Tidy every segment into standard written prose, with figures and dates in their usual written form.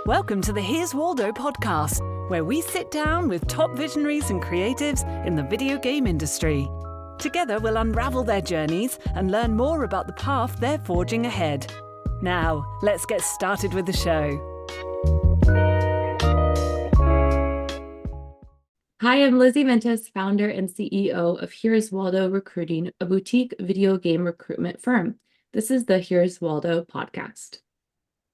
Welcome to the Here's Waldo podcast, where we sit down with top visionaries and creatives in the video game industry. Together, we'll unravel their journeys and learn more about the path they're forging ahead. Now, let's get started with the show. Hi, I'm Lizzie Ventus, founder and CEO of Here's Waldo Recruiting, a boutique video game recruitment firm. This is the Here's Waldo podcast.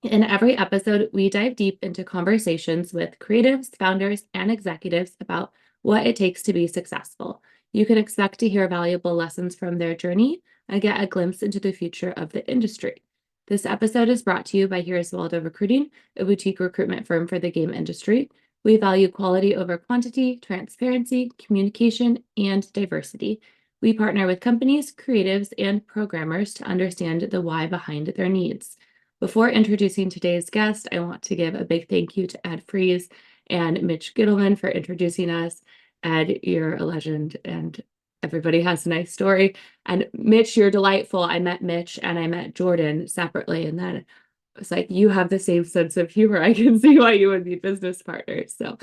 In every episode, we dive deep into conversations with creatives, founders, and executives about what it takes to be successful. You can expect to hear valuable lessons from their journey and get a glimpse into the future of the industry. This episode is brought to you by Here's Waldo Recruiting, a boutique recruitment firm for the game industry. We value quality over quantity, transparency, communication, and diversity. We partner with companies, creatives, and programmers to understand the why behind their needs. Before introducing today's guest, I want to give a big thank you to Ed Fries and Mitch Gittleman for introducing us. Ed, you're a legend, and everybody has a nice story. And Mitch, you're delightful. I met Mitch and I met Jordan separately, and then it's like, you have the same sense of humor. I can see why you would be business partners. So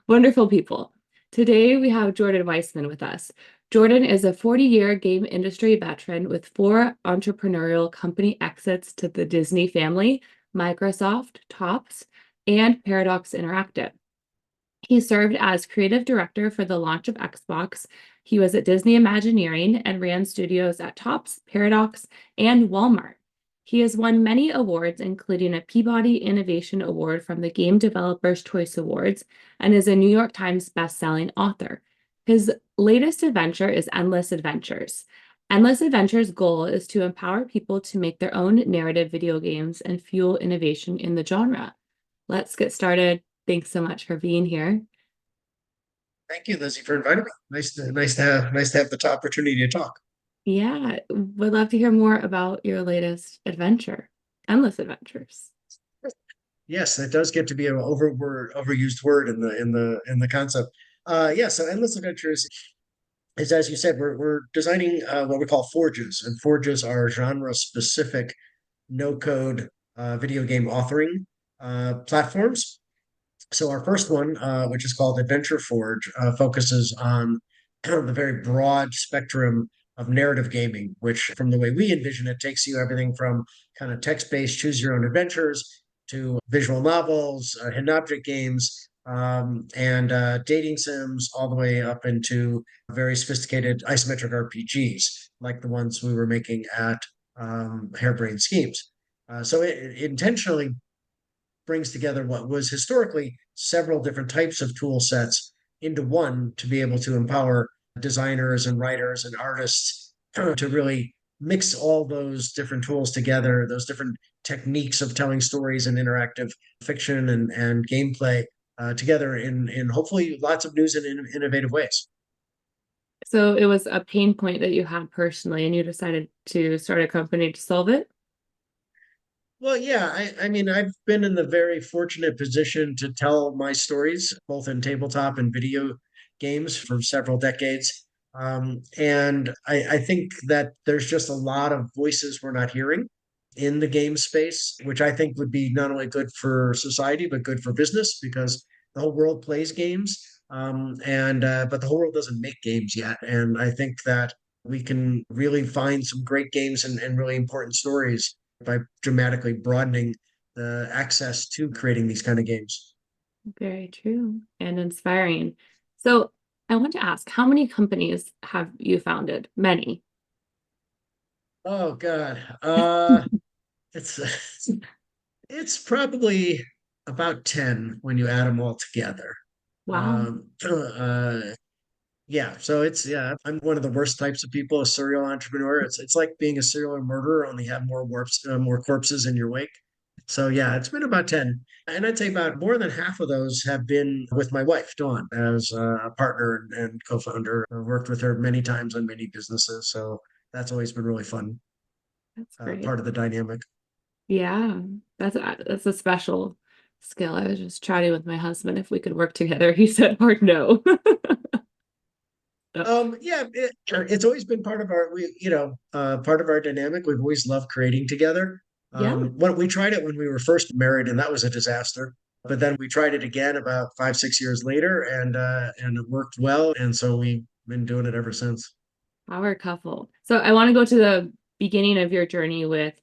wonderful people. Today, we have Jordan Weisman with us. Jordan is a 40-year game industry veteran with 4 entrepreneurial company exits to the Disney family, Microsoft, Topps, and Paradox Interactive. He served as creative director for the launch of Xbox. He was at Disney Imagineering and ran studios at Topps, Paradox, and Walmart. He has won many awards, including a Peabody Innovation Award from the Game Developers Choice Awards, and is a New York Times bestselling author. His latest adventure is Endless Adventures. Endless Adventures' goal is to empower people to make their own narrative video games and fuel innovation in the genre. Let's get started. Thanks so much for being here. Thank you, Lizzie, for inviting me. Nice to have the opportunity to talk. Yeah, would love to hear more about your latest adventure, Endless Adventures. Yes, it does get to be an overused word in the concept. So Endless Adventures is, as you said, we're designing what we call forges, and forges are genre-specific no-code video game authoring platforms. So our first one, which is called Adventure Forge, focuses on the very broad spectrum of narrative gaming, which, from the way we envision it, takes you everything from kind of text-based choose your own adventures to visual novels, hidden object games, and dating sims, all the way up into very sophisticated isometric RPGs, like the ones we were making at Harebrained Schemes. So it intentionally brings together what was historically several different types of tool sets into one to be able to empower designers and writers and artists to really mix all those different tools together, those different techniques of telling stories and interactive fiction and gameplay together in hopefully lots of new and innovative ways. So it was a pain point that you had personally, and you decided to start a company to solve it? Well, yeah, I mean, I've been in the very fortunate position to tell my stories, both in tabletop and video games, for several decades. And I think that there's just a lot of voices we're not hearing in the game space, which I think would be not only good for society, but good for business, because the whole world plays games. But the whole world doesn't make games yet. And I think that we can really find some great games and really important stories by dramatically broadening the access to creating these kind of games. Very true and inspiring. So I want to ask, how many companies have you founded? Many. Oh God. It's it's probably about 10 when you add them all together. Wow. Yeah, so I'm one of the worst types of people, a serial entrepreneur. It's like being a serial murderer, only have more corpses in your wake. So yeah, it's been about 10. And I'd say about more than half of those have been with my wife, Dawn, as a partner and co-founder. I've worked with her many times on many businesses. So that's always been really fun, That's great. part of the dynamic. Yeah, that's a special skill. I was just chatting with my husband if we could work together. He said hard no. It's always been part of our dynamic. We've always loved creating together. Yeah. When we tried it when we were first married, and that was a disaster. But then we tried it again about 5, 6 years later, and it worked well. And so we've been doing it ever since. Power couple. So I want to go to the beginning of your journey with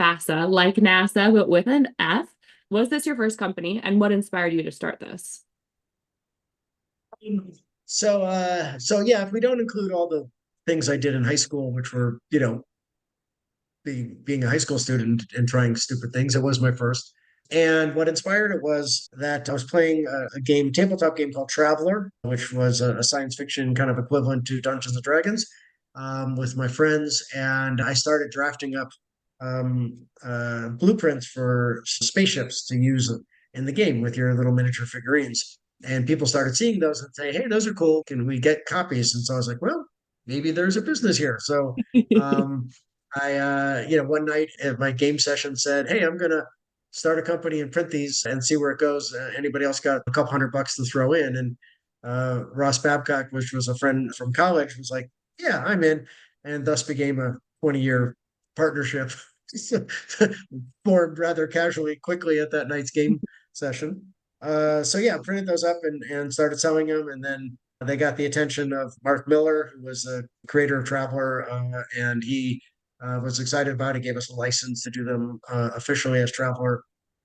FASA, like NASA, but with an F. Was this your first company, and what inspired you to start this? So yeah, if we don't include all the things I did in high school, which were, being a high school student and trying stupid things, it was my first. And what inspired it was that I was playing a game, tabletop game called Traveler, which was a science fiction kind of equivalent to Dungeons and Dragons, with my friends. And I started drafting up blueprints for spaceships to use in the game with your little miniature figurines. And people started seeing those and say, "Hey, those are cool. Can we get copies?" And so I was like, "Well, maybe there's a business here." So um, one night at my game session said, "Hey, I'm gonna start a company and print these and see where it goes. Anybody else got a couple $100 to throw in?" And Ross Babcock, which was a friend from college, was like, "Yeah, I'm in," and thus became a 20-year partnership. Formed rather casually, quickly at that night's game session. So yeah, printed those up and started selling them, and then they got the attention of Mark Miller, who was the creator of Traveler, and he was excited about it. Gave us a license to do them officially as Traveler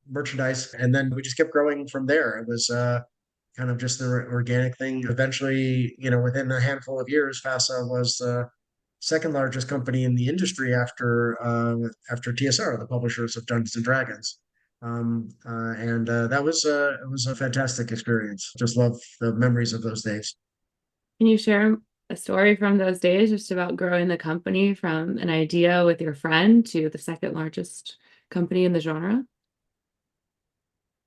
merchandise, and then we just kept growing from there. It was kind of just the organic thing. Eventually, within a handful of years, FASA was the second largest company in the industry after TSR, the publishers of Dungeons and Dragons. And that was it was a fantastic experience. Just love the memories of those days. Can you share a story from those days just about growing the company from an idea with your friend to the second largest company in the genre?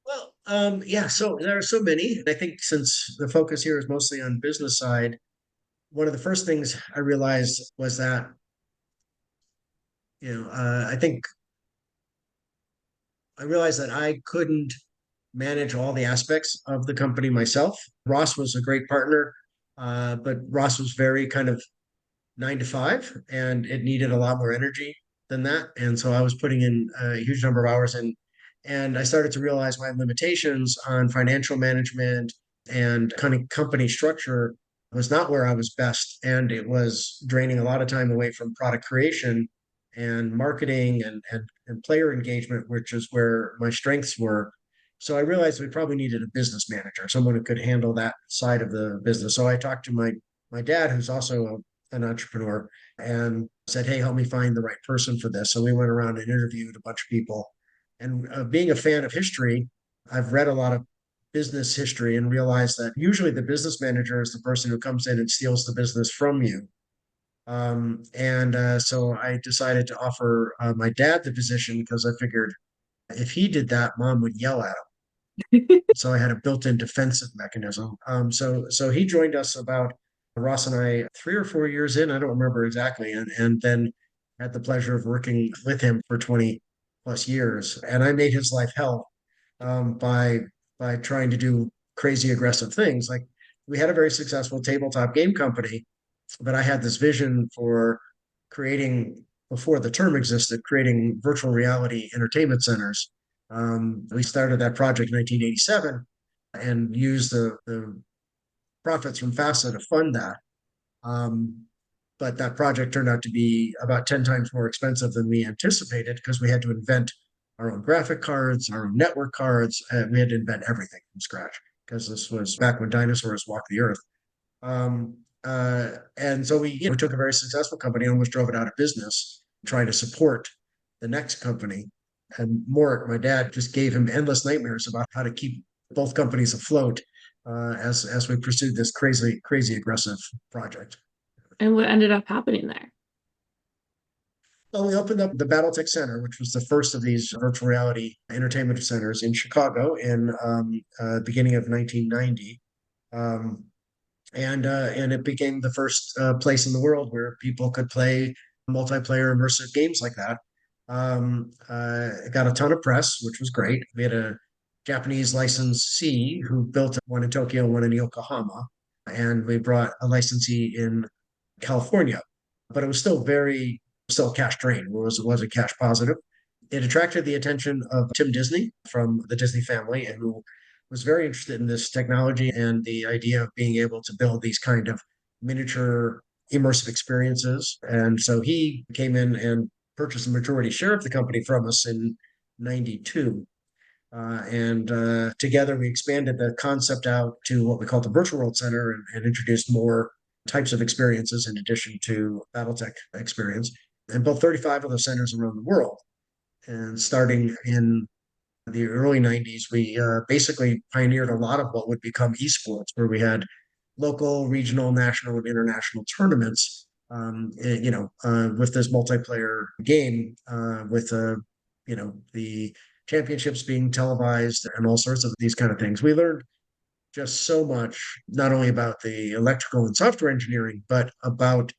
Well, yeah, so there are so many. I think since the focus here is mostly on business side, one of the first things I realized was that, I think I realized that I couldn't manage all the aspects of the company myself. Ross was a great partner, but Ross was very kind of 9 to 5, and it needed a lot more energy than that. And so I was putting in a huge number of hours in, and I started to realize my limitations on financial management and kind of company structure was not where I was best. And it was draining a lot of time away from product creation and marketing and player engagement, which is where my strengths were. So I realized we probably needed a business manager, someone who could handle that side of the business. So I talked to my dad, who's also an entrepreneur, and said, "Hey, help me find the right person for this." So we went around and interviewed a bunch of people. And being a fan of history, I've read a lot of business history and realized that usually the business manager is the person who comes in and steals the business from you. And so I decided to offer my dad the position because I figured if he did that, mom would yell at him. So I had a built-in defensive mechanism. So he joined us about Ross and I 3 or 4 years in. I don't remember exactly, and then had the pleasure of working with him for 20 plus years. And I made his life hell by trying to do crazy aggressive things. Like we had a very successful tabletop game company, but I had this vision for creating, before the term existed, creating virtual reality entertainment centers. We started that project in 1987 and used the profits from FASA to fund that. But that project turned out to be about 10 times more expensive than we anticipated because we had to invent our own graphic cards, our own network cards. We had to invent everything from scratch because this was back when dinosaurs walked the earth. And so we took a very successful company and almost drove it out of business, trying to support the next company. And Mort, my dad, just gave him endless nightmares about how to keep both companies afloat as we pursued this crazy aggressive project. And what ended up happening there? So we opened up the BattleTech Center, which was the first of these virtual reality entertainment centers in Chicago in beginning of 1990. And it became the first place in the world where people could play multiplayer immersive games like that. It got a ton of press, which was great. We had a Japanese licensee who built one in Tokyo, one in Yokohama, and we brought a licensee in California. But it was still a cash drain. It wasn't cash positive. it attracted the attention of Tim Disney from the Disney family, and who was very interested in this technology and the idea of being able to build these kind of miniature immersive experiences. And so he came in and purchased a majority share of the company from us in 92. And together we expanded the concept out to what we call the Virtual World Center, and introduced more types of experiences in addition to BattleTech experience, and built 35 of those centers around the world. And starting in the early 90s, we basically pioneered a lot of what would become esports, where we had local, regional, national, and international tournaments, with this multiplayer game, with, the championships being televised and all sorts of these kind of things. We learned just so much, not only about the electrical and software engineering, but about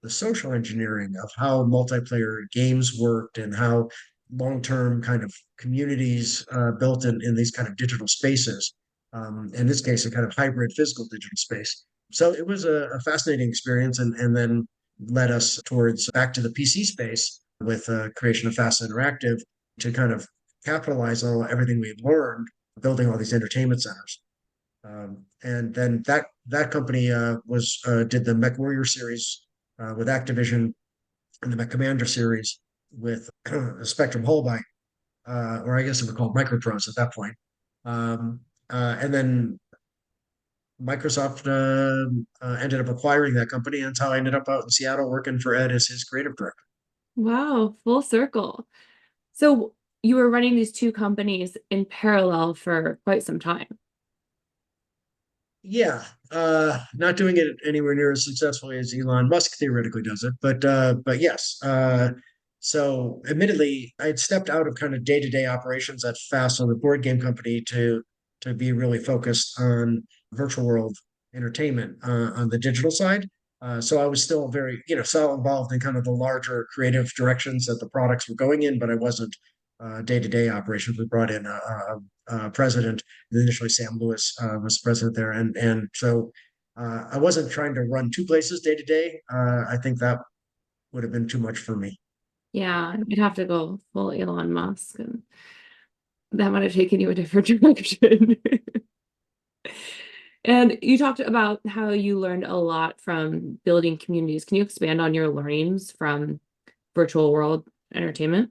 the social engineering of how multiplayer games worked, and how long-term kind of communities built in these kind of digital spaces. In this case, a kind of hybrid physical digital space. So it was a fascinating experience, and then led us towards back to the PC space with creation of FASA Interactive, to kind of capitalize on everything we've learned building all these entertainment centers. And then that company was did the MechWarrior series with Activision, and the Mech Commander series with Spectrum Holobyte, or I guess it was called Microprose at that point. And then Microsoft ended up acquiring that company, and that's how I ended up out in Seattle working for Ed as his creative director. Wow, full circle. So you were running these two companies in parallel for quite some time. Yeah, not doing it anywhere near as successfully as Elon Musk theoretically does it, but yes. So admittedly, I had stepped out of kind of day-to-day operations at FASA, the board game company, to be really focused on virtual world entertainment on the digital side. So I was still very, still involved in kind of the larger creative directions that the products were going in, but I wasn't day-to-day operations. We brought in a president. Initially, Sam Lewis was president there, and so I wasn't trying to run two places day to day. I think that would have been too much for me. Yeah, you'd have to go full Elon Musk, and that might have taken you a different direction. And you talked about how you learned a lot from building communities. Can you expand on your learnings from virtual world entertainment?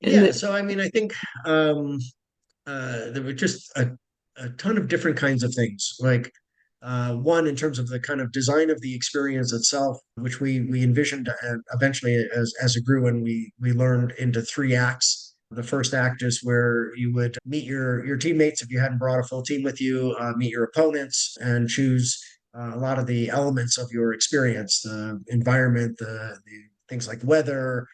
Yeah, so I mean, I think there were just a ton of different kinds of things. Like one, in terms of the kind of design of the experience itself, which we envisioned eventually as it grew, and we learned into three acts. The first act is where you would meet your teammates if you hadn't brought a full team with you, meet your opponents, and choose a lot of the elements of your experience, the environment, the things like weather,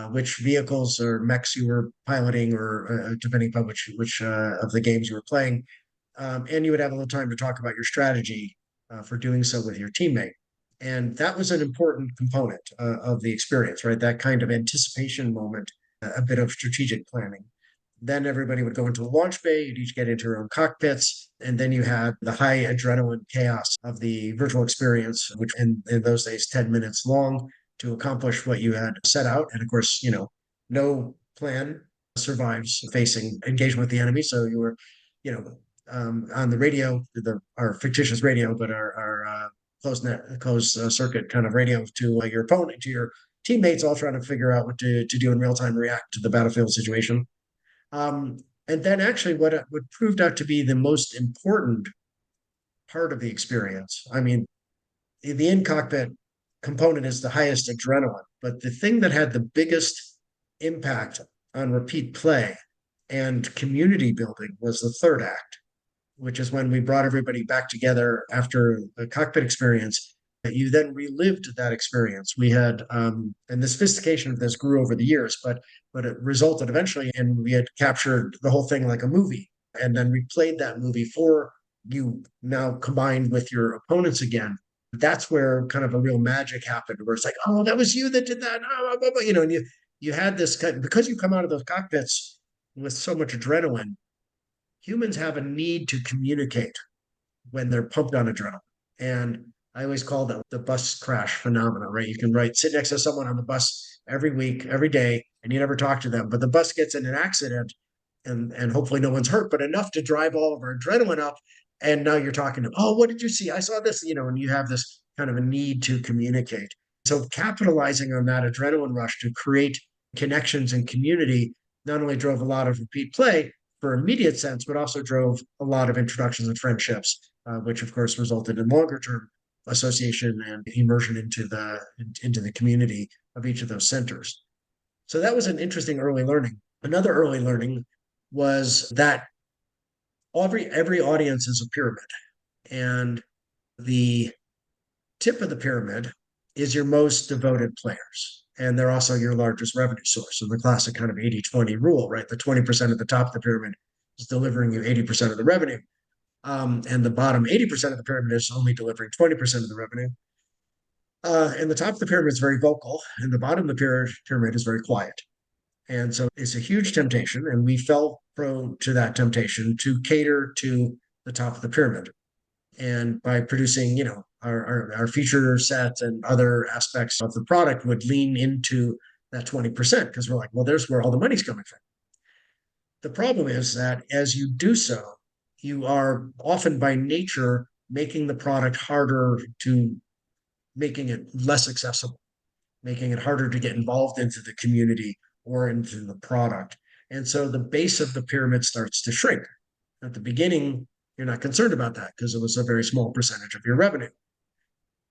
which vehicles or mechs you were piloting, or depending upon which of the games you were playing. And you would have a little time to talk about your strategy for doing so with your teammate. And that was an important component of the experience, right? That kind of anticipation moment, a bit of strategic planning. Then everybody would go into the launch bay, you'd each get into your own cockpits, and then you had the high adrenaline chaos of the virtual experience, which in those days, 10 minutes long, to accomplish what you had set out. And of course, no plan survives facing engagement with the enemy. So you were, on the radio, our fictitious radio, but our closed circuit kind of radio to your opponent, to your teammates, all trying to figure out what to do in real time, react to the battlefield situation. And then actually what proved out to be the most important part of the experience. I mean, the in-cockpit component is the highest adrenaline, but the thing that had the biggest impact on repeat play and community building was the third act, which is when we brought everybody back together after the cockpit experience. You then relived that experience. We had, and the sophistication of this grew over the years, but it resulted eventually in we had captured the whole thing like a movie, and then replayed that movie for you, now combined with your opponents again. That's where kind of a real magic happened, where it's like, oh, that was you that did that, and you had this because you come out of those cockpits with so much adrenaline. Humans have a need to communicate when they're pumped on adrenaline, and I always call that the bus crash phenomena, right? You can sit next to someone on the bus every week, every day, and you never talk to them. But the bus gets in an accident and hopefully no one's hurt, but enough to drive all of our adrenaline up. And now you're talking to, oh, what did you see? I saw this, and you have this kind of a need to communicate. So capitalizing on that adrenaline rush to create connections and community not only drove a lot of repeat play for immediate sense, but also drove a lot of introductions and friendships, which of course resulted in longer term association and immersion into the community of each of those centers. So that was an interesting early learning. Another early learning was that every audience is a pyramid, and the tip of the pyramid is your most devoted players. And they're also your largest revenue source. So the classic kind of 80-20 rule, right? The 20% at the top of the pyramid is delivering you 80% of the revenue. And the bottom 80% of the pyramid is only delivering 20% of the revenue. And the top of the pyramid is very vocal, and the bottom of the pyramid is very quiet. And so it's a huge temptation, and we fell prone to that temptation to cater to the top of the pyramid. And by producing, our feature sets and other aspects of the product would lean into that 20% because we're like, well, there's where all the money's coming from. The problem is that as you do so, you are often by nature making the product harder to making it less accessible, making it harder to get involved into the community or into the product. And so the base of the pyramid starts to shrink. At the beginning, you're not concerned about that because it was a very small percentage of your revenue.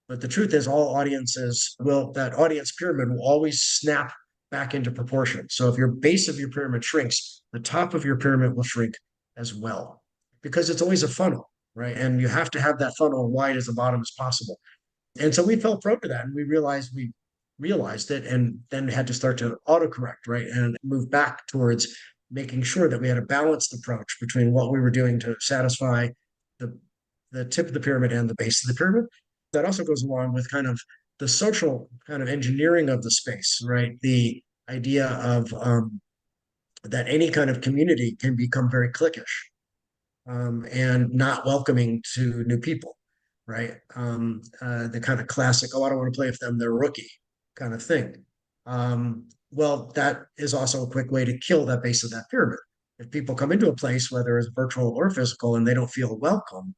But the truth is, that audience pyramid will always snap back into proportion. So if your base of your pyramid shrinks, the top of your pyramid will shrink as well because it's always a funnel, right? And you have to have that funnel wide as the bottom as possible. And so we fell prone to that, and we realized it, and then had to start to autocorrect, right, and move back towards making sure that we had a balanced approach between what we were doing to satisfy the tip of the pyramid and the base of the pyramid. That also goes along with kind of the social kind of engineering of the space, right? The idea of that any kind of community can become very cliquish and not welcoming to new people, right? The kind of classic, oh, I don't want to play with them, they're rookie kind of thing. Well, that is also a quick way to kill that base of that pyramid. If people come into a place, whether it's virtual or physical, and they don't feel welcome,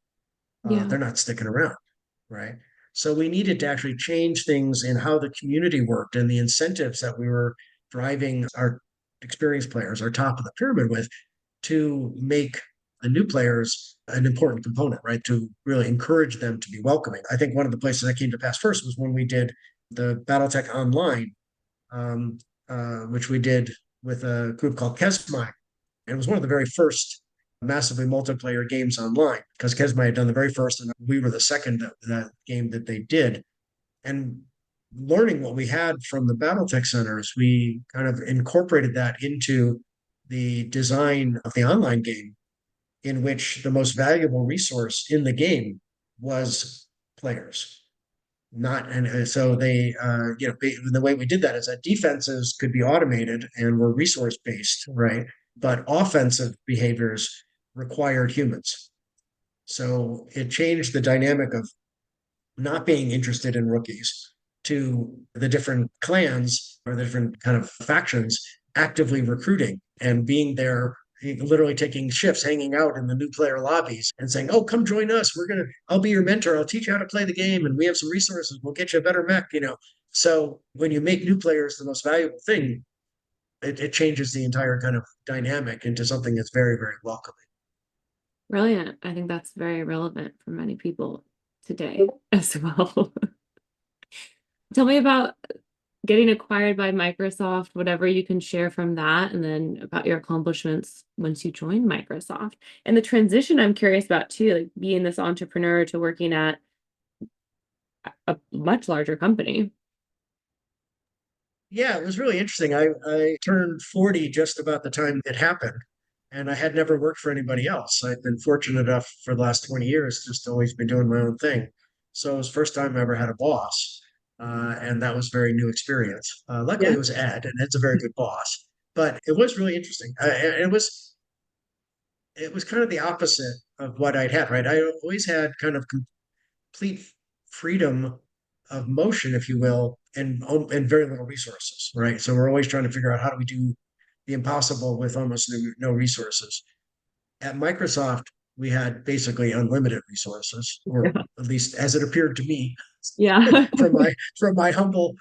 they're not sticking around, right? So we needed to actually change things in how the community worked and the incentives that we were driving our experienced players, our top of the pyramid with, to make the new players an important component, right? To really encourage them to be welcoming. I think one of the places that came to pass first was when we did the BattleTech Online, which we did with a group called Kesmai. And it was one of the very first massively multiplayer games online because Kesmai had done the very first, and we were the second that game that they did. And learning what we had from the BattleTech centers, we kind of incorporated that into the design of the online game, in which the most valuable resource in the game was players. So they, the way we did that is that defenses could be automated and were resource based, right? But offensive behaviors required humans. So it changed the dynamic of not being interested in rookies to the different clans or the different kind of factions actively recruiting and being there, literally taking shifts, hanging out in the new player lobbies and saying, oh, come join us. I'll be your mentor. I'll teach you how to play the game. And we have some resources. We'll get you a better mech, So when you make new players the most valuable thing, it changes the entire kind of dynamic into something that's very, very welcoming. Brilliant. I think that's very relevant for many people today as well. Tell me about getting acquired by Microsoft, whatever you can share from that, and then about your accomplishments once you joined Microsoft. And the transition I'm curious about too, like being this entrepreneur to working at a much larger company. Yeah, it was really interesting. I turned 40 just about the time it happened, and I had never worked for anybody else. I'd been fortunate enough for the last 20 years just always been doing my own thing. So it was the first time I ever had a boss, and that was a very new experience. Luckily, it was Ed, and Ed's a very good boss, but it was really interesting. It was kind of the opposite of what I'd had, right? I always had kind of complete freedom of motion, if you will, and very little resources, right? So we're always trying to figure out how do we do the impossible with almost no resources. At Microsoft, we had basically unlimited resources, or at least as it appeared to me Yeah. from my humble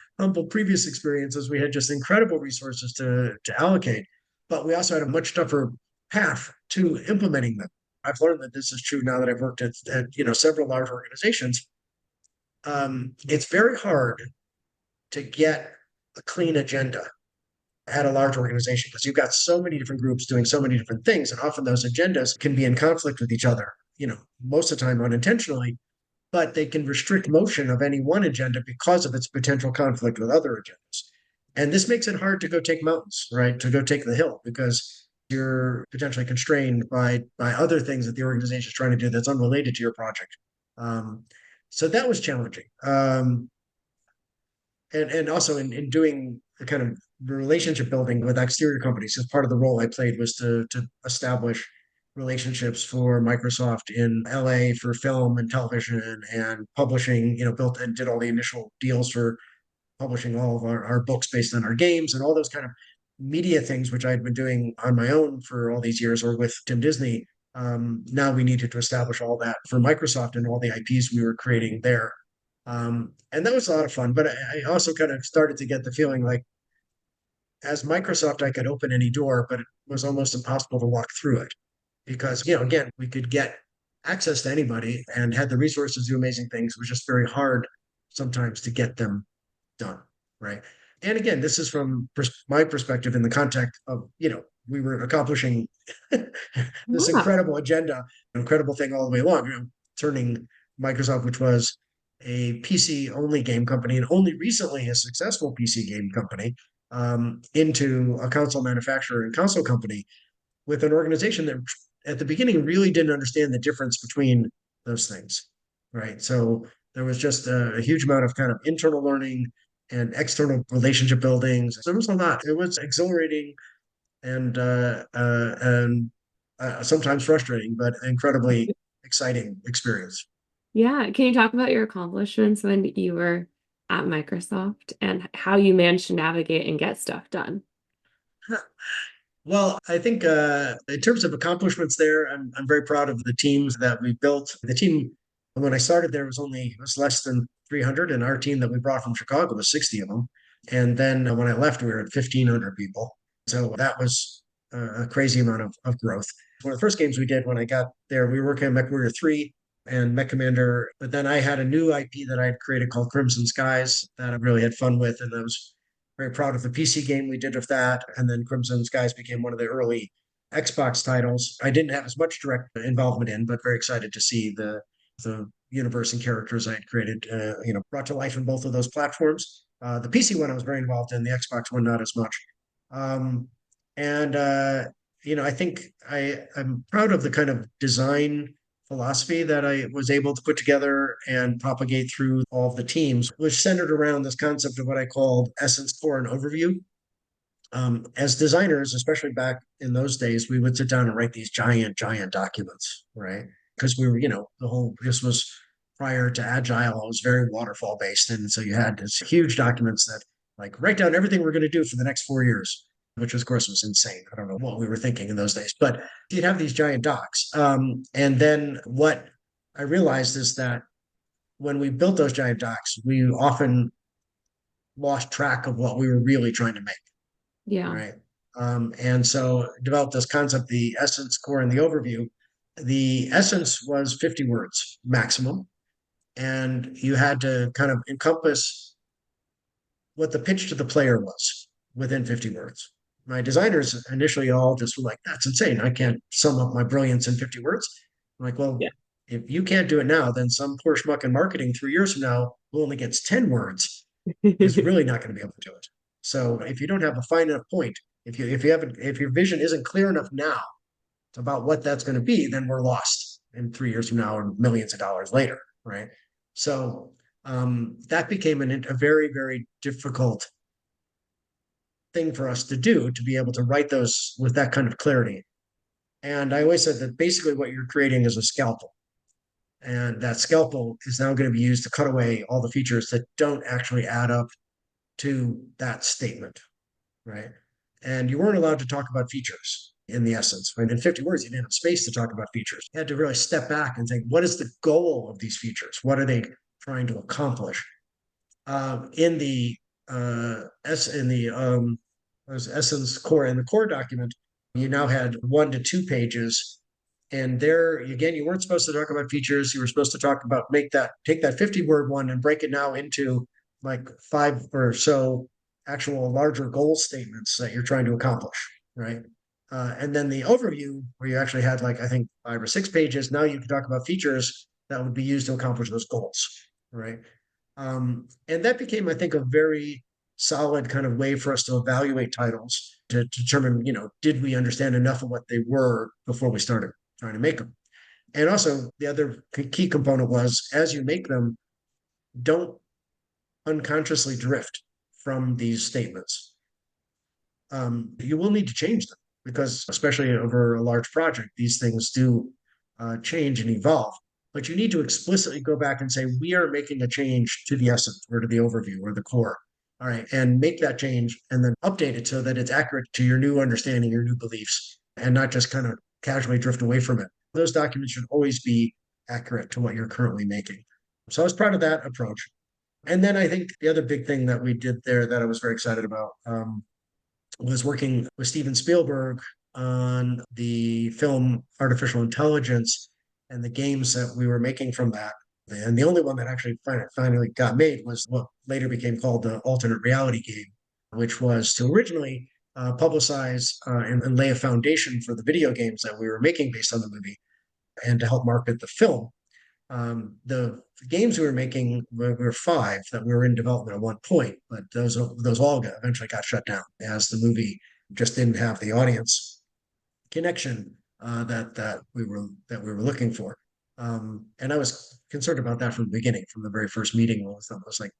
previous experiences. We had just incredible resources to allocate, but we also had a much tougher path to implementing them. I've learned that this is true now that I've worked at several large organizations. It's very hard to get a clean agenda at a large organization because you've got so many different groups doing so many different things, and often those agendas can be in conflict with each other. Most of the time unintentionally, but they can restrict motion of any one agenda because of its potential conflict with other agendas. And this makes it hard to go take mountains, right? To go take the hill because you're potentially constrained by other things that the organization is trying to do that's unrelated to your project. So that was challenging. And also in doing the kind of relationship building with exterior companies, because part of the role I played was to establish relationships for Microsoft in LA for film and television and publishing, built and did all the initial deals for publishing all of our books based on our games and all those kind of media things, which I'd been doing on my own for all these years or with Tim Disney. Now we needed to establish all that for Microsoft and all the IPs we were creating there. And that was a lot of fun, but I also kind of started to get the feeling like as Microsoft, I could open any door, but it was almost impossible to walk through it because, again, we could get access to anybody and had the resources to do amazing things. It was just very hard sometimes to get them done, right? And again, this is from my perspective in the context of, we were accomplishing this Yeah. incredible agenda, incredible thing all the way along, turning Microsoft, which was a PC only game company and only recently a successful PC game company, into a console manufacturer and console company with an organization that at the beginning really didn't understand the difference between those things, right? So there was just a huge amount of kind of internal learning and external relationship building. So there was a lot. It was exhilarating and sometimes frustrating, but incredibly exciting experience. Yeah. Can you talk about your accomplishments when you were at Microsoft and how you managed to navigate and get stuff done? Well, I think in terms of accomplishments there, I'm very proud of the teams that we built. The team when I started there was less than 300, and our team that we brought from Chicago was 60 of them. And then when I left, we were at 1,500 people. So that was a crazy amount of growth. One of the first games we did when I got there, we were working on MechWarrior 3 and Mech Commander, but then I had a new IP that I had created called Crimson Skies that I really had fun with, and I was very proud of the PC game we did of that. And then Crimson Skies became one of the early Xbox titles. I didn't have as much direct involvement in, but very excited to see the universe and characters I had created, brought to life in both of those platforms. The PC one I was very involved in, the Xbox one not as much. And I think I'm proud of the kind of design philosophy that I was able to put together and propagate through all of the teams, which centered around this concept of what I called essence, core, and overview. As designers, especially back in those days, we would sit down and write these giant documents, right? Because we were, this was prior to Agile, it was very waterfall based. And so you had these huge documents that like write down everything we're going to do for the next 4 years, which of course was insane. I don't know what we were thinking in those days, but you'd have these giant docs. And then what I realized is that when we built those giant docs, we often lost track of what we were really trying to make. Yeah. Right. And so developed this concept, the essence, core, and the overview. The essence was 50 words maximum. And you had to kind of encompass what the pitch to the player was within 50 words. My designers initially all just were like, that's insane. I can't sum up my brilliance in 50 words. I'm like, well, Yeah. if you can't do it now, then some poor schmuck in marketing 3 years from now who only gets 10 words is really not going to be able to do it. So if you don't have a fine enough point, if your vision isn't clear enough now about what that's going to be, then we're lost in 3 years from now or millions of dollars later, right? So that became a very, very difficult thing for us to do, to be able to write those with that kind of clarity. And I always said that basically what you're creating is a scalpel. And that scalpel is now going to be used to cut away all the features that don't actually add up to that statement, right? And you weren't allowed to talk about features in the essence. In 50 words, you didn't have space to talk about features. You had to really step back and think, what is the goal of these features? What are they trying to accomplish? In the essence core in the core document, you now had 1 to 2 pages. And there, again, you weren't supposed to talk about features. You were supposed to talk about take that 50-word one and break it now into like 5 or so actual larger goal statements that you're trying to accomplish, right? And then the overview, where you actually had like, I think 5 or 6 pages. Now you can talk about features that would be used to accomplish those goals, right? And that became, I think, a very solid kind of way for us to evaluate titles to determine, did we understand enough of what they were before we started trying to make them? And also, the other key component was, as you make them, don't unconsciously drift from these statements. You will need to change them because, especially over a large project, these things do change and evolve. But you need to explicitly go back and say, we are making a change to the essence or to the overview or the core. All right. And make that change and then update it so that it's accurate to your new understanding, your new beliefs, and not just kind of casually drift away from it. Those documents should always be accurate to what you're currently making. So I was proud of that approach. And then I think the other big thing that we did there that I was very excited about was working with Steven Spielberg on the film Artificial Intelligence and the games that we were making from that. And the only one that actually finally got made was what later became called the alternate reality game, which was to originally publicize and lay a foundation for the video games that we were making based on the movie and to help market the film. The games we were making were 5 that we were in development at one point, but those all eventually got shut down as the movie just didn't have the audience connection that we were looking for. And I was concerned about that from the beginning, from the very first meeting. I was like,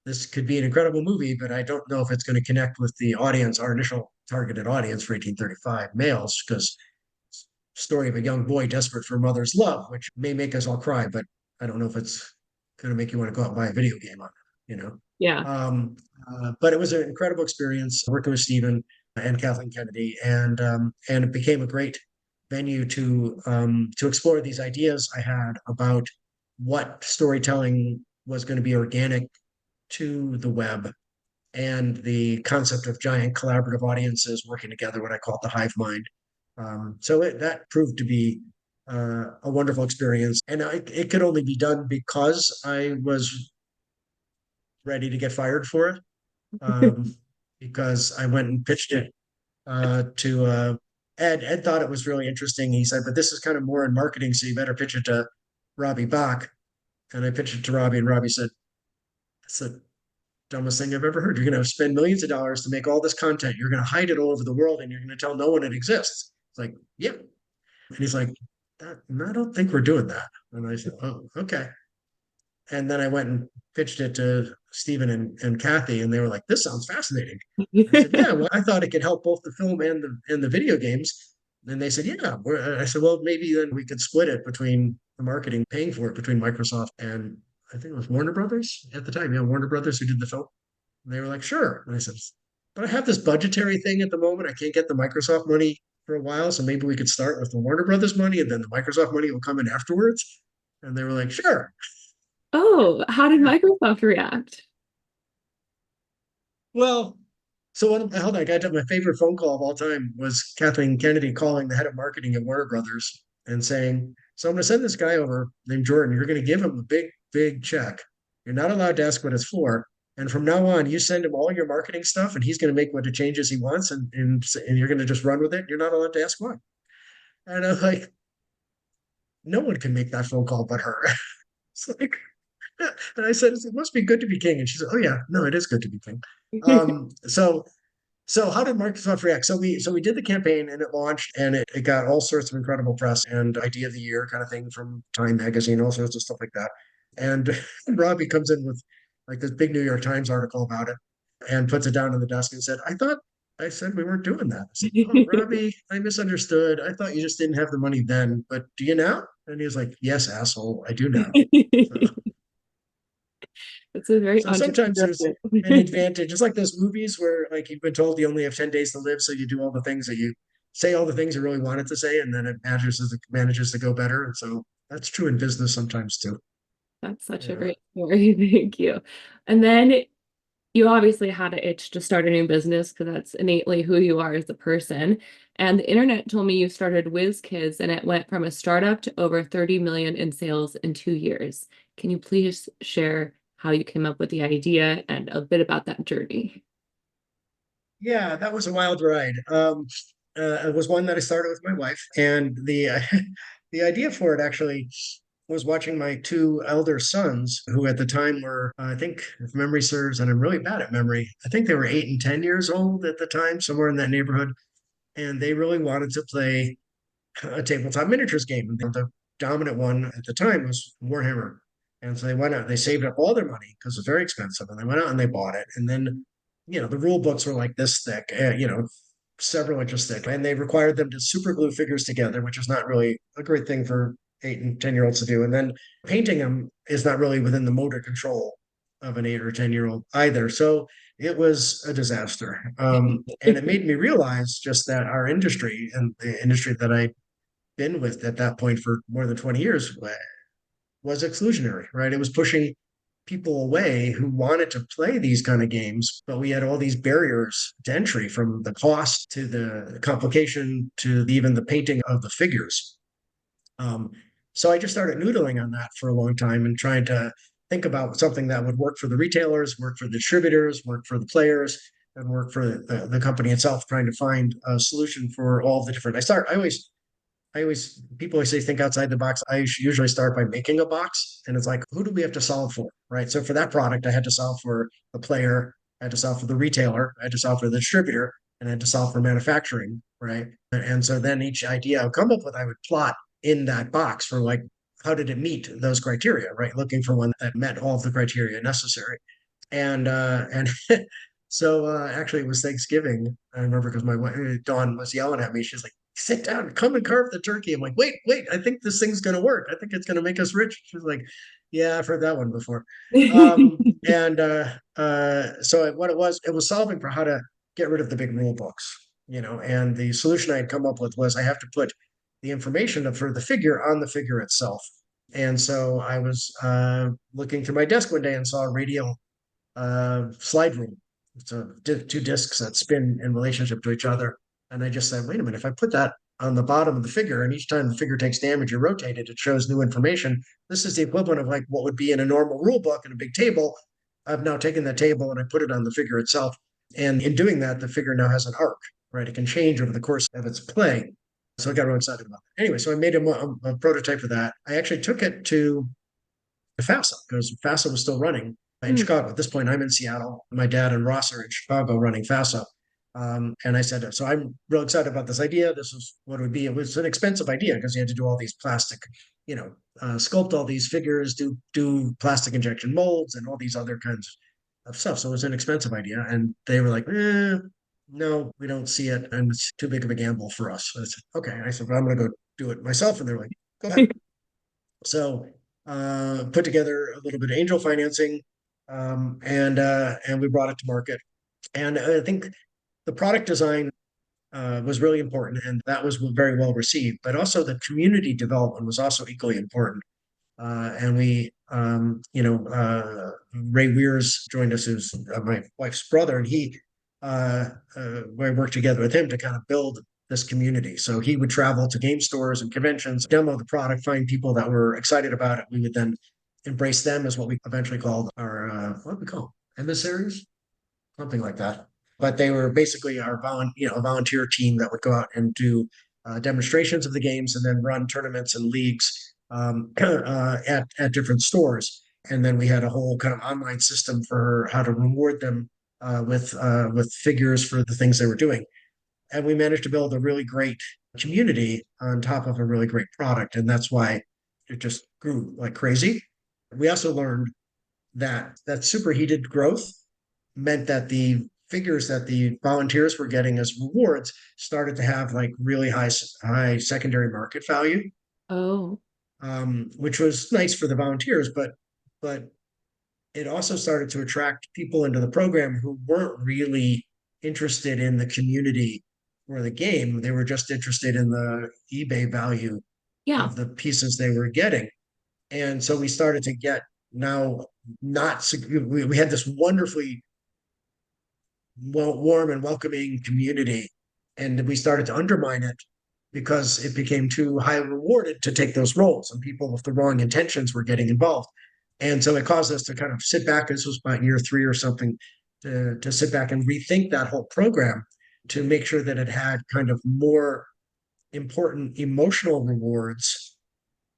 this could be an incredible movie, but I don't know if it's going to connect with the audience, our initial targeted audience for 1835 males, because story of a young boy desperate for mother's love, which may make us all cry, but I don't know if it's going to make you want to go out and buy a video game on it, Yeah. But it was an incredible experience working with Stephen and Kathleen Kennedy, and it became a great venue to explore these ideas I had about what storytelling was going to be organic to the web and the concept of giant collaborative audiences working together, what I call the hive mind. So that proved to be a wonderful experience. And it could only be done because I was ready to get fired for it. Because I went and pitched it to Ed. Ed thought it was really interesting. He said, but this is kind of more in marketing, so you better pitch it to Robbie Bach. And I pitched it to Robbie, and Robbie said, that's the dumbest thing I've ever heard. You're going to spend millions of dollars to make all this content. You're going to hide it all over the world, and you're going to tell no one it exists. It's like, yep. And he's like, I don't think we're doing that. And I said, oh, okay. And then I went and pitched it to Stephen and Kathy, and they were like, this sounds fascinating. I said, yeah, well, I thought it could help both the film and the video games. And they said, yeah. I said, well, maybe then we could split it between the marketing, paying for it between Microsoft and I think it was Warner Brothers at the time. Yeah, Warner Brothers who did the film. And they were like, sure. And I said, but I have this budgetary thing at the moment. I can't get the Microsoft money for a while. So maybe we could start with the Warner Brothers money and then the Microsoft money will come in afterwards. And they were like, sure. Oh, how did Microsoft react? Well, so hold on, I got my favorite phone call of all time was Kathleen Kennedy calling the head of marketing at Warner Brothers and saying, so I'm going to send this guy over named Jordan. You're going to give him a big, big check. You're not allowed to ask what it's for. And from now on, you send him all your marketing stuff and he's going to make what the changes he wants and you're going to just run with it. You're not allowed to ask why. And I was like, no one can make that phone call but her. It's like, and I said, it must be good to be king. And she said, oh yeah, no, it is good to be king. So how did Microsoft react? So we did the campaign and it launched and it got all sorts of incredible press and idea of the year kind of thing from Time Magazine, all sorts of stuff like that. And Robbie comes in with like this big New York Times article about it and puts it down on the desk and said, I thought I said we weren't doing that. I said, oh, Robbie, I misunderstood. I thought you just didn't have the money then, but do you now? And he was like, yes, asshole, I do now. So, It's a very so sometimes there's entrepreneurial. an advantage. It's like those movies where like you've been told you only have 10 days to live, so you do all the things that you say all the things you really wanted to say, and then it manages to go better. And so that's true in business sometimes too. That's such a Yeah. great story. Thank you. And then you obviously had an itch to start a new business because that's innately who you are as a person. And the internet told me you started WizKids and it went from a startup to over 30 million in sales in 2 years. Can you please share how you came up with the idea and a bit about that journey? Yeah, that was a wild ride. It was one that I started with my wife, and the the idea for it actually was watching my two elder sons, who at the time were, I think, if memory serves, and I'm really bad at memory, I think they were 8 and 10 years old at the time, somewhere in that neighborhood, and they really wanted to play a tabletop miniatures game. And the dominant one at the time was Warhammer. And so they went out, they saved up all their money because it's very expensive. And they went out and they bought it. And then, the rule books were like this thick, several inches thick. And they required them to super glue figures together, which is not really a great thing for 8 and 10 year olds to do. And then painting them is not really within the motor control of an 8 or 10 year old either. So it was a disaster. And it made me realize just that our industry and the industry that I been with at that point for more than 20 years was exclusionary, right? It was pushing people away who wanted to play these kind of games, but we had all these barriers to entry, from the cost to the complication to even the painting of the figures. Um, so I just started noodling on that for a long time and trying to think about something that would work for the retailers, work for the distributors, work for the players, and work for the company itself, trying to find a solution for all the different. People always say think outside the box. I usually start by making a box, and it's like, who do we have to solve for, right? So for that product, I had to solve for the player, I had to solve for the retailer, I had to solve for the distributor, and I had to solve for manufacturing, right? And so then each idea I would come up with, I would plot in that box for like, how did it meet those criteria, right? Looking for one that met all of the criteria necessary. And so actually it was Thanksgiving. I remember because my wife, Dawn, was yelling at me. She's like, sit down, come and carve the turkey. I'm like, wait, I think this thing's gonna work. I think it's gonna make us rich. She's like, yeah, I've heard that one before. So what it was solving for how to get rid of the big rule books, and the solution I had come up with was I have to put the information for the figure on the figure itself. And so I was looking through my desk one day and saw a radial slide rule. So two discs that spin in relationship to each other. And I just said, wait a minute, if I put that on the bottom of the figure, and each time the figure takes damage, you rotate it, it shows new information. This is the equivalent of like what would be in a normal rule book in a big table. I've now taken that table and I put it on the figure itself. And in doing that, the figure now has an arc, right? It can change over the course of its play. So I got really excited about it. Anyway, so I made a prototype for that. I actually took it to FASA because FASA was still running in Chicago. At this point, I'm in Seattle. My dad and Ross are in Chicago running FASA. And I said, so I'm real excited about this idea. This is what it would be. It was an expensive idea because you had to do all these plastic, sculpt all these figures, do plastic injection molds and all these other kinds of stuff. So it was an expensive idea. And they were like, no, we don't see it. And it's too big of a gamble for us. So I said, okay. And I said, but I'm going to go do it myself. And they're like, go ahead. So put together a little bit of angel financing, and we brought it to market. And I think the product design was really important, and that was very well received. But also the community development was also equally important. And Ray Weirs joined us, who's my wife's brother, and we worked together with him to kind of build this community. So he would travel to game stores and conventions, demo the product, find people that were excited about it. We would then embrace them as what we eventually called our, what we call emissaries, something like that. But they were basically our volunteer team that would go out and do demonstrations of the games and then run tournaments and leagues at different stores. And then we had a whole kind of online system for how to reward them with figures for the things they were doing. And we managed to build a really great community on top of a really great product. And that's why it just grew like crazy. We also learned that superheated growth meant that the figures that the volunteers were getting as rewards started to have like really high secondary market value, Oh, which was nice for the volunteers, but it also started to attract people into the program who weren't really interested in the community or the game. They were just interested in the eBay value yeah. of the pieces they were getting. And so we started to get now not, we had this wonderfully warm and welcoming community. And we started to undermine it because it became too high rewarded to take those roles, and people with the wrong intentions were getting involved. And so it caused us to kind of sit back. This was about year three or something, to sit back and rethink that whole program to make sure that it had kind of more important emotional rewards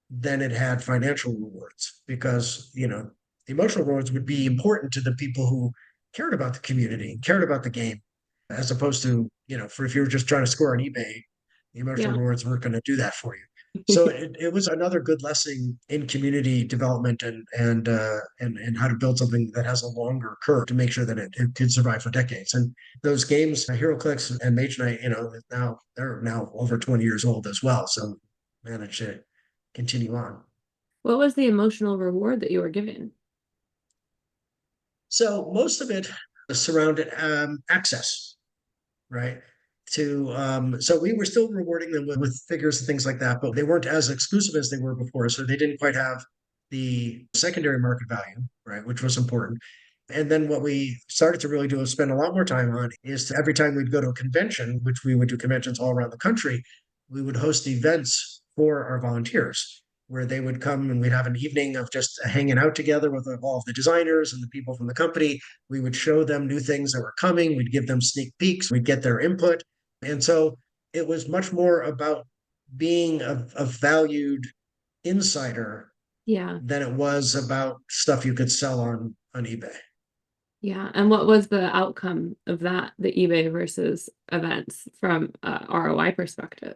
than it had financial rewards, because emotional rewards would be important to the people who cared about the community, cared about the game, as opposed to, for if you were just trying to score on eBay, the emotional Yeah. rewards weren't going to do that for you. So it was another good lesson in community development and how to build something that has a longer curve to make sure that it could survive for decades. And those games, HeroClix and Mage Knight, they're now over 20 years old as well. So managed to continue on. What was the emotional reward that you were given? So most of it surrounded access, right? So we were still rewarding them with figures and things like that, but they weren't as exclusive as they were before. So they didn't quite have the secondary market value, right? Which was important. And then what we started to really do is spend a lot more time on is every time we'd go to a convention, which we would do conventions all around the country, we would host events for our volunteers where they would come and we'd have an evening of just hanging out together with all of the designers and the people from the company. We would show them new things that were coming. We'd give them sneak peeks. We'd get their input. And so it was much more about being a valued insider Yeah. than it was about stuff you could sell on eBay. Yeah. And what was the outcome of that, the eBay versus events from a ROI perspective?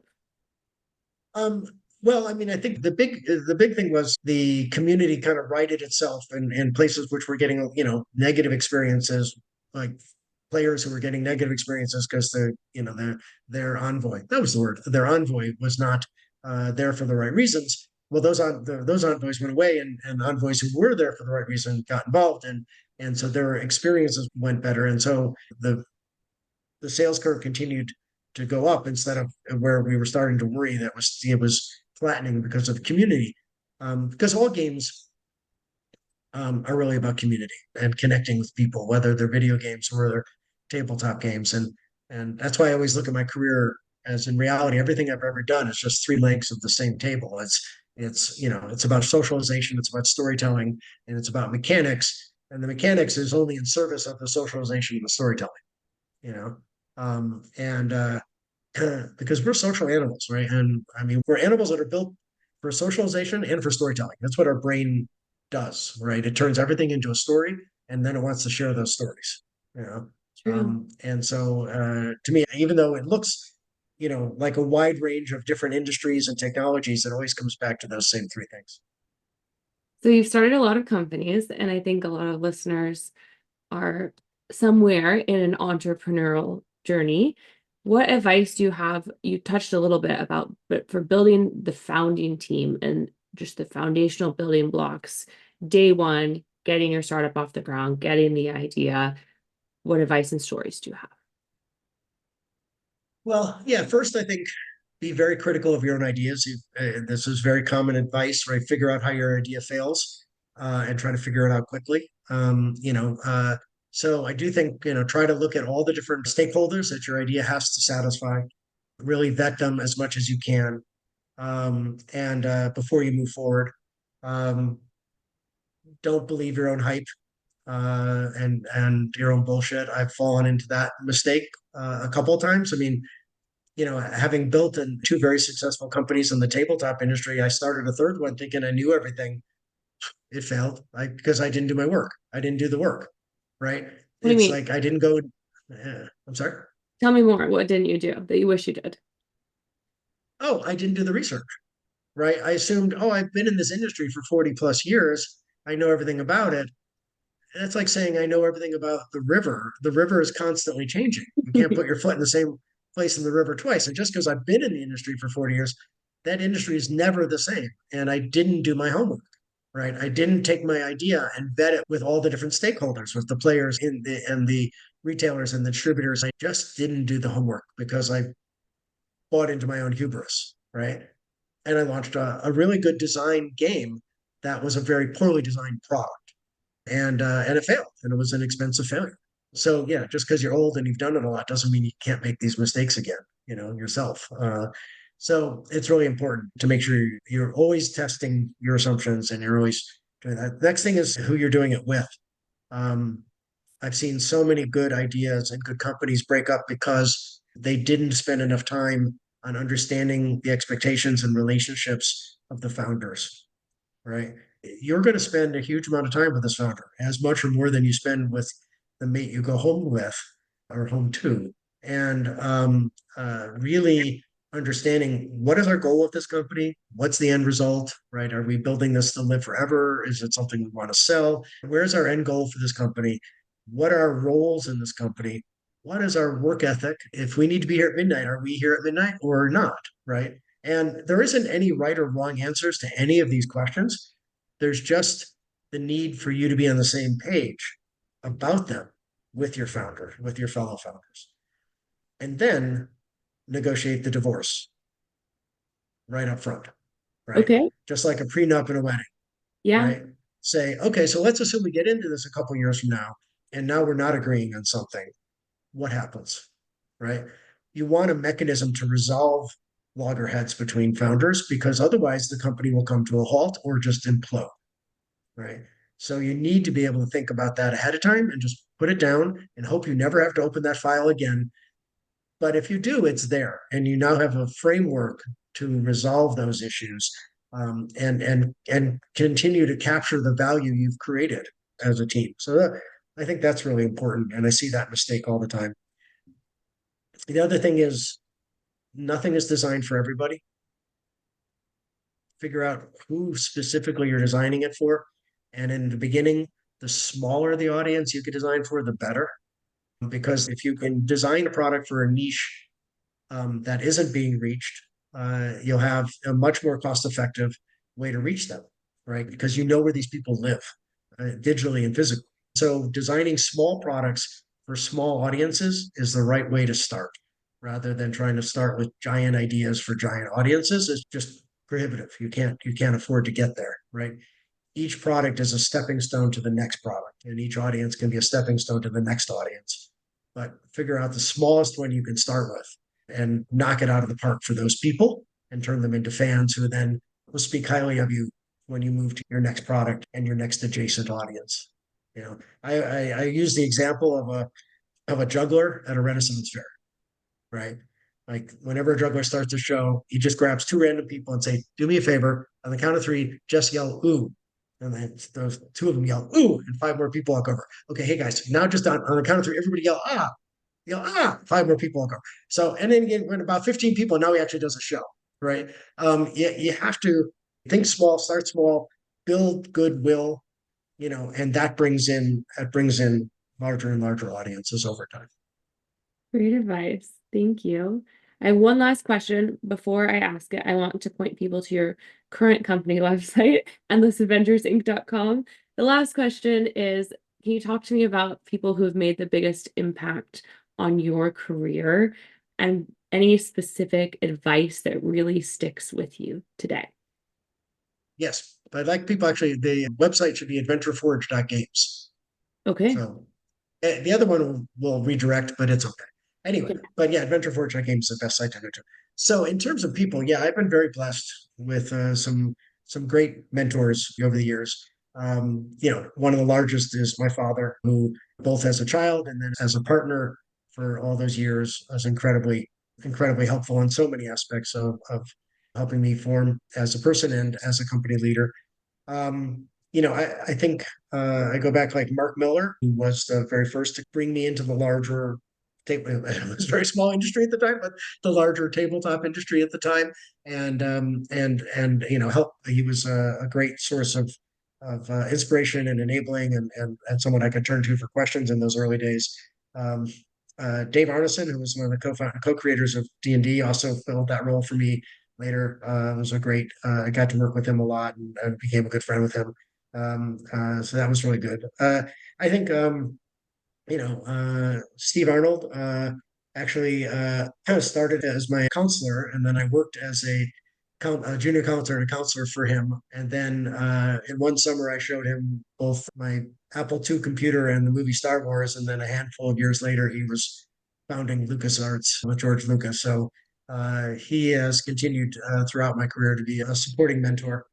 Um, well, I mean, I think the big thing was the community kind of righted itself in places which were getting, negative experiences, like players who were getting negative experiences because their envoy, that was the word, their envoy was not there for the right reasons. Well, those envoys went away, and envoys who were there for the right reason got involved, and so their experiences went better, and so the sales curve continued to go up instead of where we were starting to worry that it was flattening because of the community. Because all games are really about community and connecting with people, whether they're video games or they're tabletop games. And that's why I always look at my career as, in reality, everything I've ever done is just three legs of the same table. It's about socialization, it's about storytelling, and it's about mechanics. And the mechanics is only in service of the socialization and the storytelling, you know. And because we're social animals, right? And I mean, we're animals that are built for socialization and for storytelling. That's what our brain does, right? It turns everything into a story, and then it wants to share those stories, you know. True. And so, to me, even though it looks, like a wide range of different industries and technologies, it always comes back to those same three things. So you've started a lot of companies, and I think a lot of listeners are somewhere in an entrepreneurial journey. What advice do you have? You touched a little bit about, but for building the founding team and just the foundational building blocks, day one, getting your startup off the ground, getting the idea, what advice and stories do you have? Well, yeah, first, I think be very critical of your own ideas. This is very common advice, right? Figure out how your idea fails, and try to figure it out quickly. So I do think, try to look at all the different stakeholders that your idea has to satisfy, really vet them as much as you can, and before you move forward. Um, don't believe your own hype, and your own bullshit. I've fallen into that mistake a couple of times. I mean, having built two very successful companies in the tabletop industry, I started a third one thinking I knew everything. It failed because I didn't do my work. I didn't do the work, right? What do you It's mean? like I didn't go. I'm sorry. Tell me more. What didn't you do that you wish you did? Oh, I didn't do the research, right? I assumed, oh, I've been in this industry for 40 plus years. I know everything about it. That's like saying I know everything about the river. The river is constantly changing. You can't put your foot in the same place in the river twice. And just because I've been in the industry for 40 years, that industry is never the same. And I didn't do my homework, right? I didn't take my idea and vet it with all the different stakeholders, with the players and the retailers and the distributors. I just didn't do the homework because I bought into my own hubris, right? And I launched a really good design game that was a very poorly designed product, and it failed, and it was an expensive failure. So yeah, just because you're old and you've done it a lot doesn't mean you can't make these mistakes again, yourself. So it's really important to make sure you're always testing your assumptions and you're always doing that. Next thing is who you're doing it with. Um, I've seen so many good ideas and good companies break up because they didn't spend enough time on understanding the expectations and relationships of the founders, right? You're going to spend a huge amount of time with this founder, as much or more than you spend with the mate you go home with or home to. And really understanding what is our goal with this company? What's the end result, right? Are we building this to live forever? Is it something we want to sell? Where's our end goal for this company? What are our roles in this company? What is our work ethic? If we need to be here at midnight, are we here at midnight or not, right? And there isn't any right or wrong answers to any of these questions. There's just the need for you to be on the same page about them with your founder, with your fellow founders. And then negotiate the divorce right up front, right? Okay. Just like a prenup and a wedding, Yeah. right? Say, okay, so let's assume we get into this a couple years from now, and now we're not agreeing on something. What happens, right? You want a mechanism to resolve loggerheads between founders because otherwise the company will come to a halt or just implode, right? So you need to be able to think about that ahead of time and just put it down and hope you never have to open that file again. But if you do, it's there, and you now have a framework to resolve those issues, and continue to capture the value you've created as a team. So I think that's really important, and I see that mistake all the time. The other thing is nothing is designed for everybody. Figure out who specifically you're designing it for. And in the beginning, the smaller the audience you can design for, the better. Because if you can design a product for a niche that isn't being reached, you'll have a much more cost-effective way to reach them, right? Because you know where these people live, digitally and physically. So designing small products for small audiences is the right way to start, rather than trying to start with giant ideas for giant audiences. It's just prohibitive. You can't afford to get there, right? Each product is a stepping stone to the next product, and each audience can be a stepping stone to the next audience. But figure out the smallest one you can start with and knock it out of the park for those people and turn them into fans who then will speak highly of you when you move to your next product and your next adjacent audience. I use the example of a juggler at a Renaissance fair, right? Like whenever a juggler starts a show, he just grabs two random people and say, "Do me a favor, on the count of three, just yell ooh." And then those two of them yell ooh, and five more people walk over. Okay, hey guys, now just on the count of three, everybody yell ah. Five more people walk over. So, and then again, when about 15 people, now he actually does a show, right? You have to think small, start small, build goodwill, and that brings in larger and larger audiences over time. Great advice. Thank you. I have one last question. Before I ask it, I want to point people to your current company website, endlessadventuresinc.com. The last question is, can you talk to me about people who have made the biggest impact on your career and any specific advice that really sticks with you today? Yes, I'd like people actually, the website should be adventureforge.games. Okay. So the other one will redirect, but it's okay. Anyway, Yeah. but yeah, adventureforge.games is the best site to go to. So in terms of people, yeah, I've been very blessed with some great mentors over the years. One of the largest is my father, who both as a child and then as a partner for all those years was incredibly, incredibly helpful in so many aspects of helping me form as a person and as a company leader. I think I go back like Mark Miller, who was the very first to bring me into the larger it was a very small industry at the time, but the larger tabletop industry at the time, and help. He was a great source of inspiration and enabling and someone I could turn to for questions in those early days. Dave Arneson, who was one of the co-creators of D&D, also filled that role for me later. It was a great, I got to work with him a lot and became a good friend with him. So that was really good. I think, Steve Arnold actually kind of started as my counselor, and then I worked as a junior counselor and a counselor for him. And then in one summer, I showed him both my Apple II computer and the movie Star Wars. And then a handful of years later, he was founding LucasArts with George Lucas. So he has continued throughout my career to be a supporting mentor.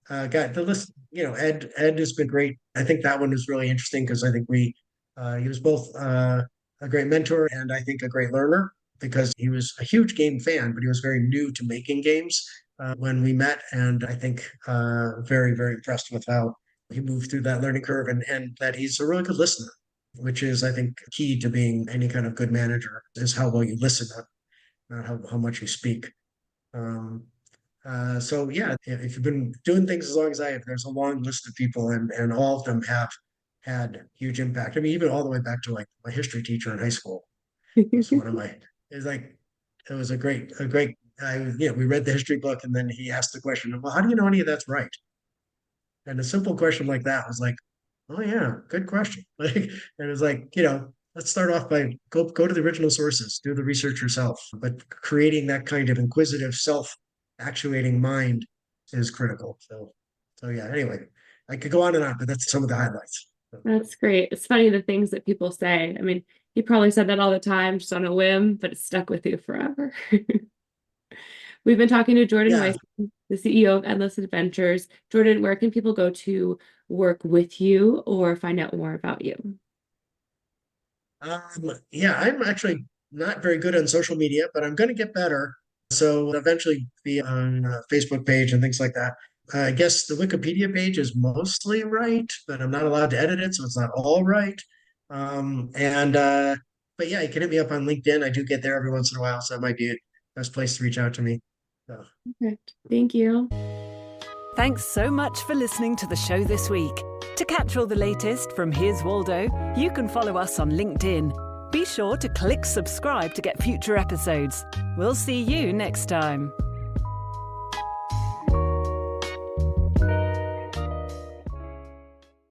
Got the list, Ed has been great. I think that one was really interesting because I think he was both a great mentor and I think a great learner because he was a huge game fan, but he was very new to making games when we met. And I think very, very impressed with how he moved through that learning curve and that he's a really good listener, which is, I think, key to being any kind of good manager is how well you listen, not how much you speak. So yeah, if you've been doing things as long as I have, there's a long list of people and all of them have had huge impact. I mean, even all the way back to like my history teacher in high school was one of my, it was a great, we read the history book and then he asked the question, well, how do you know any of that's right? And a simple question like that was like, oh yeah, good question. Like, and it was like, let's start off by go to the original sources, do the research yourself. But creating that kind of inquisitive, self-actuating mind is critical. So yeah. Anyway, I could go on and on, but that's some of the highlights. That's great. It's funny the things that people say. I mean, you probably said that all the time, just on a whim, but it's stuck with you forever. We've been talking to Jordan Weisman, the CEO of Endless Adventures. Jordan, where can people go to work with you or find out more about you? I'm actually not very good on social media, but I'm going to get better. So eventually be on a Facebook page and things like that. I guess the Wikipedia page is mostly right, but I'm not allowed to edit it, so it's not all right. But yeah, you can hit me up on LinkedIn. I do get there every once in a while, so that might be the best place to reach out to me. So. Perfect. Thank you. Thanks so much for listening to the show this week. To catch all the latest from Here's Waldo, you can follow us on LinkedIn. Be sure to click subscribe to get future episodes. We'll see you next time.